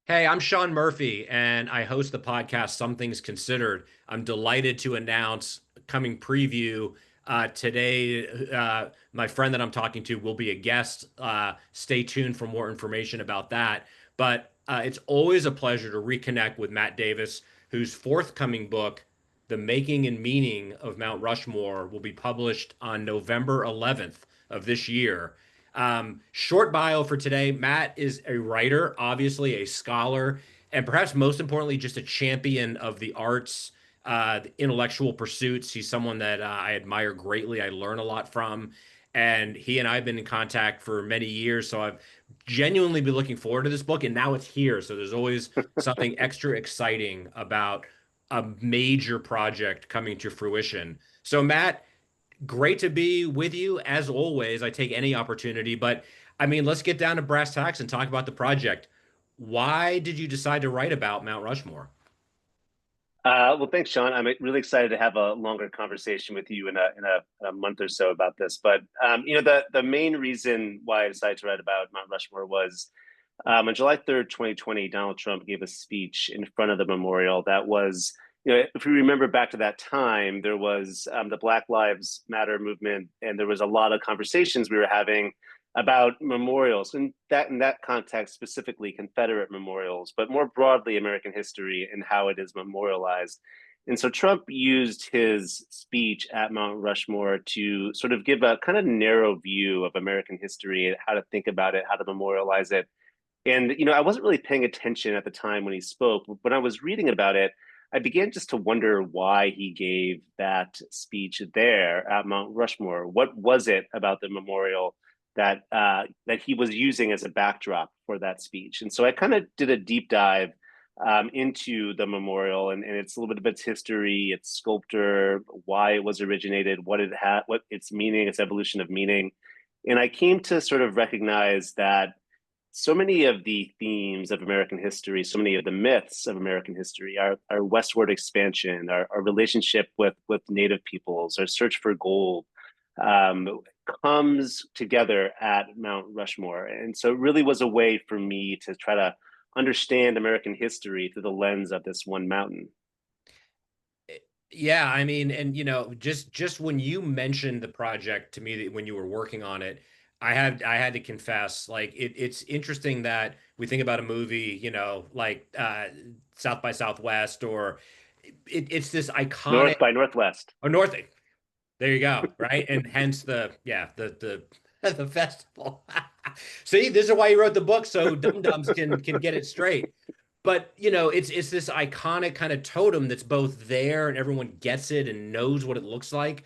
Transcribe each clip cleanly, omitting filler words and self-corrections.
Hey, I'm Sean Murphy, and I host the podcast Some Things Considered. I'm delighted to announce coming preview today. My friend that I'm talking to will be a guest. Stay tuned for more information about that. But it's always a pleasure to reconnect with Matt Davis, whose forthcoming book, The Making and Meaning of Mount Rushmore, will be published on November 11th of this year. Short bio for today. Matt is a writer, obviously a scholar, and perhaps most importantly, just a champion of the arts, the intellectual pursuits. He's someone that I admire greatly. I learn a lot from, and he and I have been in contact for many years. So I've genuinely been looking forward to this book, and now it's here. So there's always something extra exciting about a major project coming to fruition. So Matt, great to be with you as always. I take any opportunity, but I mean, let's get down to brass tacks and talk about the project. Why did you decide to write about Mount Rushmore? Well, thanks, Sean. I'm really excited to have a longer conversation with you in a month or so about this. But the main reason why I decided to write about Mount Rushmore was on July 3rd, 2020, Donald Trump gave a speech in front of the memorial that was, if you remember back to that time, there was the Black Lives Matter movement, and there was a lot of conversations we were having about memorials, and that in that context, specifically Confederate memorials, but more broadly American history and how it is memorialized. And so Trump used his speech at Mount Rushmore to sort of give a kind of narrow view of American history and how to think about it, how to memorialize it. And I wasn't really paying attention at the time when he spoke, but when I was reading about it, I began just to wonder why he gave that speech there at Mount Rushmore. What was it about the memorial that he was using as a backdrop for that speech? And so I kind of did a deep dive into the memorial, and it's a little bit of its history, its sculptor, why it was originated, what it had, what its meaning, its evolution of meaning. And I came to sort of recognize that so many of the themes of American history, so many of the myths of American history, our westward expansion, our relationship with Native peoples, our search for gold, um, comes together at Mount Rushmore. And so it really was a way for me to try to understand American history through the lens of this one mountain. Yeah, I mean, and just when you mentioned the project to me when you were working on it, I had to confess, like it's interesting that we think about a movie, like South by Southwest, or it's this iconic North by Northwest. or North. There you go, right? And hence the festival. See, this is why you wrote the book, so dum-dums can get it straight. But it's this iconic kind of totem that's both there and everyone gets it and knows what it looks like.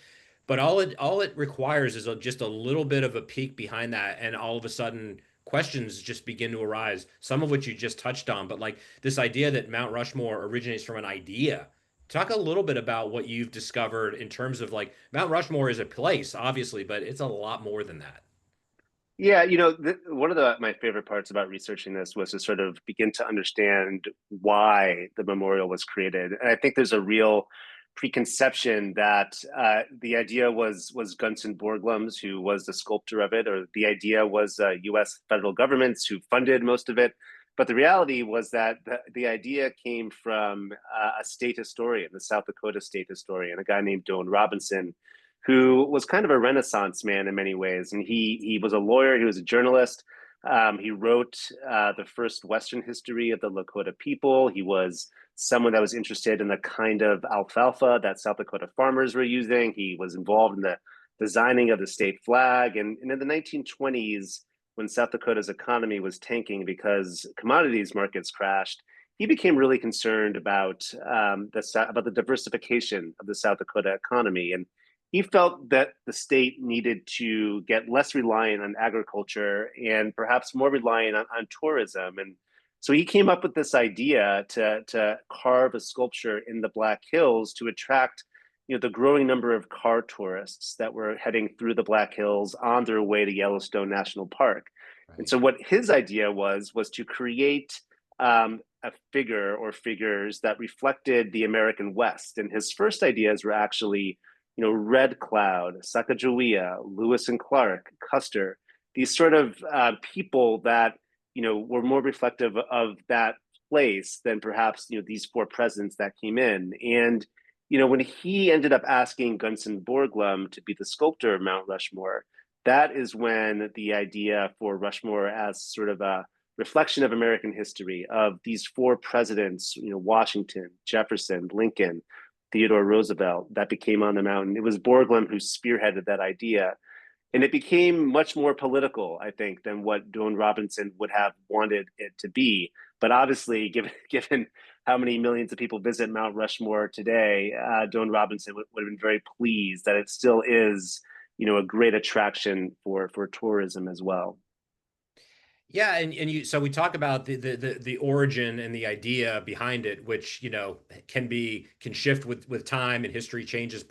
But all it requires is just a little bit of a peek behind that, and all of a sudden questions just begin to arise, some of which you just touched on. But like this idea that Mount Rushmore originates from an idea. Talk a little bit about what you've discovered in terms of like Mount Rushmore is a place, obviously, but it's a lot more than that. Yeah, one of my favorite parts about researching this was to sort of begin to understand why the memorial was created. And I think there's a real preconception that the idea was Gunnson Borglums, who was the sculptor of it, or the idea was U.S. federal governments who funded most of it. But the reality was that the idea came from a state historian, the South Dakota state historian, a guy named Doane Robinson, who was kind of a Renaissance man in many ways. And he was a lawyer, he was a journalist. He wrote the first Western history of the Lakota people. He was someone that was interested in the kind of alfalfa that South Dakota farmers were using. He was involved in the designing of the state flag. And in the 1920s, when South Dakota's economy was tanking because commodities markets crashed, he became really concerned about the diversification of the South Dakota economy. And he felt that the state needed to get less reliant on agriculture and perhaps more reliant on tourism. And so he came up with this idea to carve a sculpture in the Black Hills to attract the growing number of car tourists that were heading through the Black Hills on their way to Yellowstone National Park. And Right. so what his idea was to create a figure or figures that reflected the American West. And his first ideas were actually Red Cloud, Sacagawea, Lewis and Clark, Custer, these sort of people that, were more reflective of that place than perhaps these four presidents that came in. And when he ended up asking Gunnson Borglum to be the sculptor of Mount Rushmore, that is when the idea for Rushmore as sort of a reflection of American history of these four presidents, Washington, Jefferson, Lincoln, Theodore Roosevelt, that became on the mountain. It was Borglum who spearheaded that idea. And it became much more political, I think, than what Joan Robinson would have wanted it to be. But obviously, given how many millions of people visit Mount Rushmore today, Joan Robinson would have been very pleased that it still is, a great attraction for tourism as well. Yeah, and you so we talk about the origin and the idea behind it, which can shift with time and history changes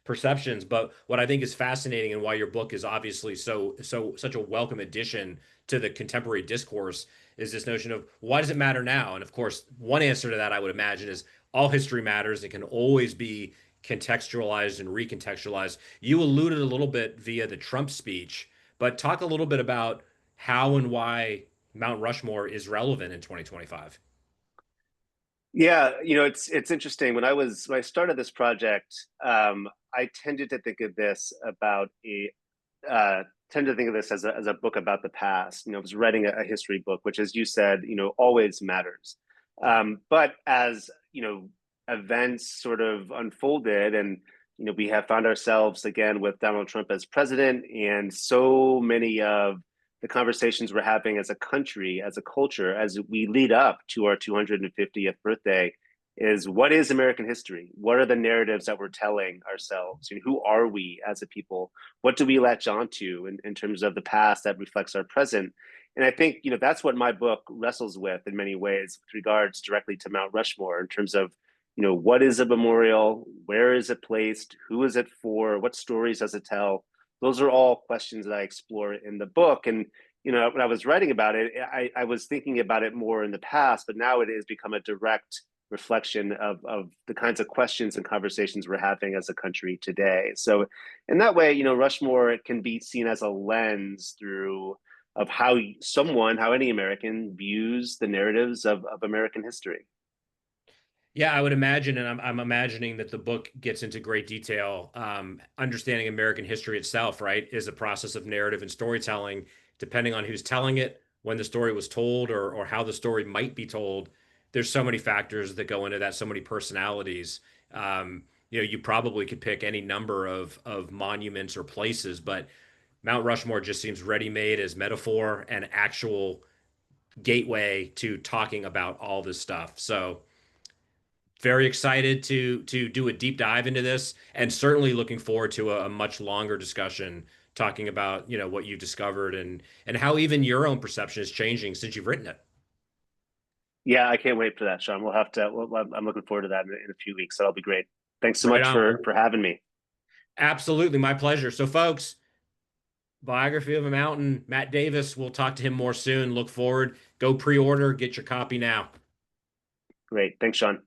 perceptions. But what I think is fascinating and why your book is obviously such a welcome addition to the contemporary discourse is this notion of why does it matter now? And of course, one answer to that I would imagine is all history matters. It can always be contextualized and recontextualized. You alluded a little bit via the Trump speech, but talk a little bit about how and why Mount Rushmore is relevant in 2025. Yeah, it's interesting. When I started this project, I tended to think of this about a tend to think of this as a book about the past. I was writing a history book, which, as you said, always matters. But as events sort of unfolded, and we have found ourselves again with Donald Trump as president, and so many of the conversations we're having as a country, as a culture, as we lead up to our 250th birthday, is what is American history? What are the narratives that we're telling ourselves? Who are we as a people? What do we latch onto in terms of the past that reflects our present? And I think that's what my book wrestles with in many ways, with regards directly to Mount Rushmore, in terms of what is a memorial? Where is it placed? Who is it for? What stories does it tell? Those are all questions that I explore in the book. And when I was writing about it, I was thinking about it more in the past, but now it has become a direct reflection of the kinds of questions and conversations we're having as a country today. So in that way, Rushmore can be seen as a lens through of how any American views the narratives of American history. Yeah, I would imagine, and I'm imagining that the book gets into great detail. Understanding American history itself, right, is a process of narrative and storytelling, depending on who's telling it, when the story was told, or how the story might be told. There's so many factors that go into that, so many personalities. You probably could pick any number of monuments or places, but Mount Rushmore just seems ready-made as metaphor and actual gateway to talking about all this stuff. So very excited to do a deep dive into this, and certainly looking forward to a much longer discussion talking about what you've discovered and how even your own perception is changing since you've written it. Yeah, I can't wait for that, Sean. We'll have to. I'm looking forward to that in a few weeks. So that'll be great. Thanks so Right much on. for having me. Absolutely, my pleasure. So, folks, Biography of a Mountain, Matt Davis. We'll talk to him more soon. Look forward. Go pre-order. Get your copy now. Great. Thanks, Sean.